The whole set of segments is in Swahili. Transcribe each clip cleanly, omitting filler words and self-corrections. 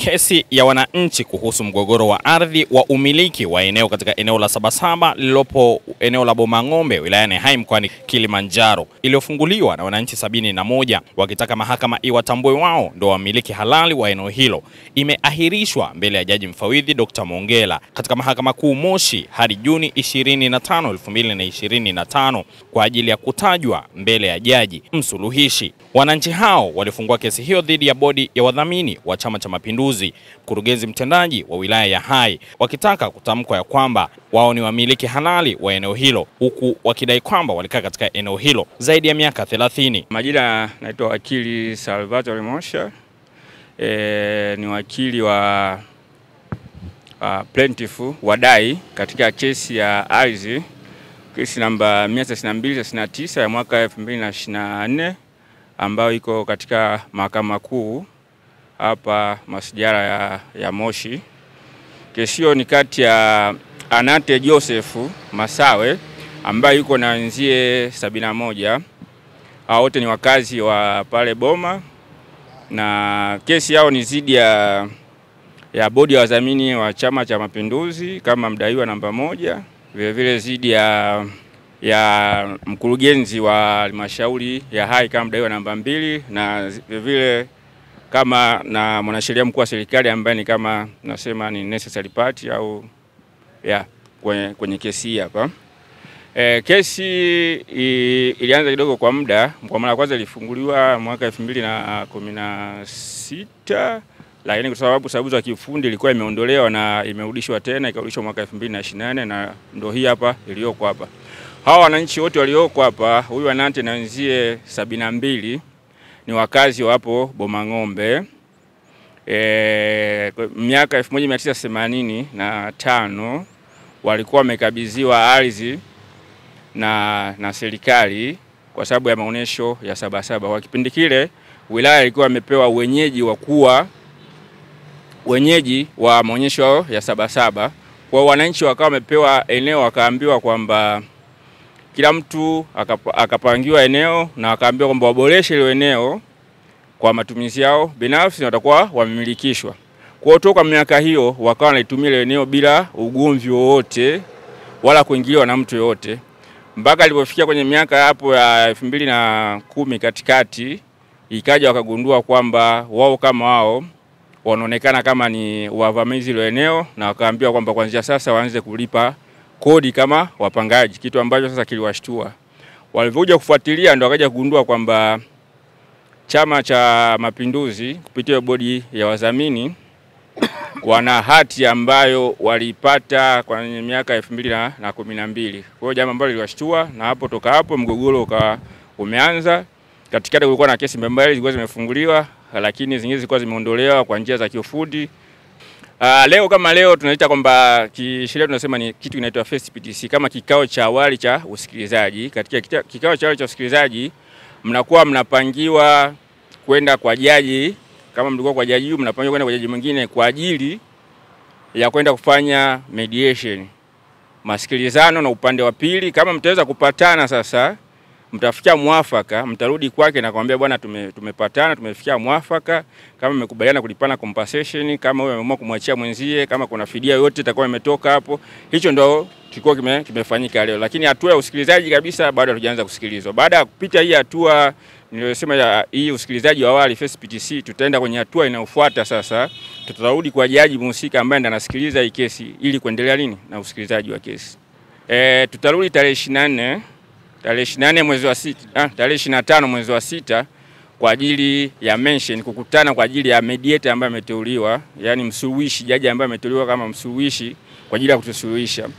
Kesi ya wananchi kuhusu mgogoro wa ardhi wa umiliki wa eneo katika eneo la Sabasaba lilopo eneo la Bomang'ombe wilayani Hai mkoani Kilimanjaro iliyofunguliwa na wananchi 71 wakitaka mahakama iwatambue wao ndio wamiliki halali wa eneo hilo imeahirishwa mbele ya Jaji Mfawidhi Dr. Mongela katika Mahakama Kuu Moshi hadi Juni 25, 2025 kwa ajili ya kutajwa mbele ya jaji msuluhishi. Wananchi hao walifungua kesi hiyo dhidi ya bodi ya wadhamini wa Chama cha Mapinduzi, mkurugenzi mtendaji wa wilaya ya Hai, wakitaka kutamkwa ya kwamba wao ni wamiliki halali wa eneo hilo, huku wakidai kwamba walikaa katika eneo hilo zaidi ya miaka 30. Majina naitwa wakili Salvatore Mosha. Ni wakili wa plaintiff wadai katika kesi ya ardhi, kesi namba 192/99 ya mwaka 2024 ambayo iko katika Mahakama Kuu hapa Masijara ya Moshi. Kesi hiyo ni kati ya Anate Joseph Masawe ambaye yuko na wenzie 71. Hao wote ni wakazi wa pale Boma, na kesi yao ni dhidi ya bodi ya wadhamini wa Chama cha Mapinduzi kama mdaiwa namba 1, vile vile dhidi ya mkurugenzi wa halmashauri ya Hai kama mdaiwa namba 2, na vile vile kama na mwanasheria mkuu wa serikali ambaye ni kama nasema ni necessary party au kwenye kesi hii hapa. Kesi ilianza kidogo kwa muda. Kwa mara kwanza ilifunguliwa mwaka 2016, lakini kwa sababu za kiufundi ilikuwa imeondolewa na imerudishwa tena, ikarudishwa mwaka 2028, na ndio hii hapa iliyoko hapa. Hawa wananchi wote walioko hapa, huyu Anante na wenzie 72 ni wakazi wa hapo Bomang'ombe. Miaka 1985 walikuwa wamekabidhiwa ardhi na serikali kwa sababu ya maonesho ya Sabasaba. Kwa kipindi kile wilaya ilikuwa imepewa wenyeji wa maonesho ya Sabasaba. Kwa wananchi wakawa wamepewa eneo, wakaambiwa kwamba kila mtu akapangiwa eneo na akaambiwa kwamba waboreshe ile eneo kwa matumizi yao binafsi na watakuwa wamemilikishwa. Kwa kutoka miaka hiyo wakawa wanaitumia ile eneo bila ugomvi wowote wala kuingiliwa na mtu yote, mpaka ilipofikia kwenye miaka hapo ya 2010 katikati ikaja wakagundua kwamba wao kama wao wanaonekana kama ni wavamizi ile eneo, na wakaambiwa kwamba kuanzia sasa waanze kulipa kodi kama wapangaji, kitu ambacho sasa kiliwashtua. Walivyokuja kufuatilia ndio wakaja kugundua kwamba Chama cha Mapinduzi kupitia bodi ya wadhamini wana hati ambayo walipata kwa miaka 2012. Kwa hiyo jambo ambalo liliwashtua, na hapo toka hapo mgogoro umeanza. Katikati kulikuwa na kesi mbalimbali zilikuwa zimefunguliwa, lakini zingine zilikuwa zimeondolewa kwa njia za kiufundi. Leo kama leo tunaita kwamba kisheria tunasema ni kitu kinaitwa first PTC, kama kikao cha awali cha usikilizaji. Katika kikao cha awali cha usikilizaji mnakuwa mnapangiwa kwenda kwa jaji. Kama mlikuwa kwa jaji, mnapangiwa kwenda kwa jaji mwingine kwa ajili ya kwenda kufanya mediation, masikilizano na upande wa pili. Kama mtaweza kupatana sasa, mtafikia mwafaka, mtarudi kwake na kumwambia bwana, tumepatana, tumefikia mwafaka. Kama mmekubaliana kulipana compensation, kama wewe umeamua kumwachia mwenzie, kama kuna fidia yote itakuwa imetoka hapo, hicho ndio kilikuwa kimefanyika leo. Lakini hatua ya usikilizaji kabisa bado hatujaanza kusikilizwa. Baada ya kupita hii hatua niliyosema hii usikilizaji wa awali first PTC, tutaenda kwenye hatua inayofuata. Sasa tutarudi kwa jaji mhusika ambaye ndiye anasikiliza hii kesi ili kuendelea na usikilizaji wa kesi. Tutarudi tarehe 24 mwezi wa 6, tarehe 25 mwezi wa 6 kwa ajili ya mention, kukutana kwa ajili ya mediator ambaye ameteuliwa, yani msuluhishi, jaji ambaye ameteuliwa kama msuluhishi kwa ajili ya kutusuluhisha.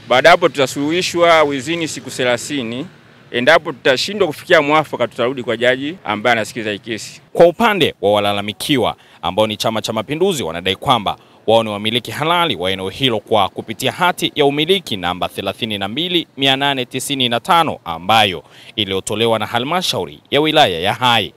Baada hapo tutasuluhishwa within siku 30. Endapo tutashindwa kufikia mwafaka, tutarudi kwa jaji ambaye anasikiliza hii kesi. Kwa upande wa walalamikiwa ambao ni Chama cha Mapinduzi, wanadai kwamba wao ni wamiliki halali wa eneo hilo kwa kupitia hati ya umiliki namba 32895 ambayo iliyotolewa na halmashauri ya wilaya ya Hai.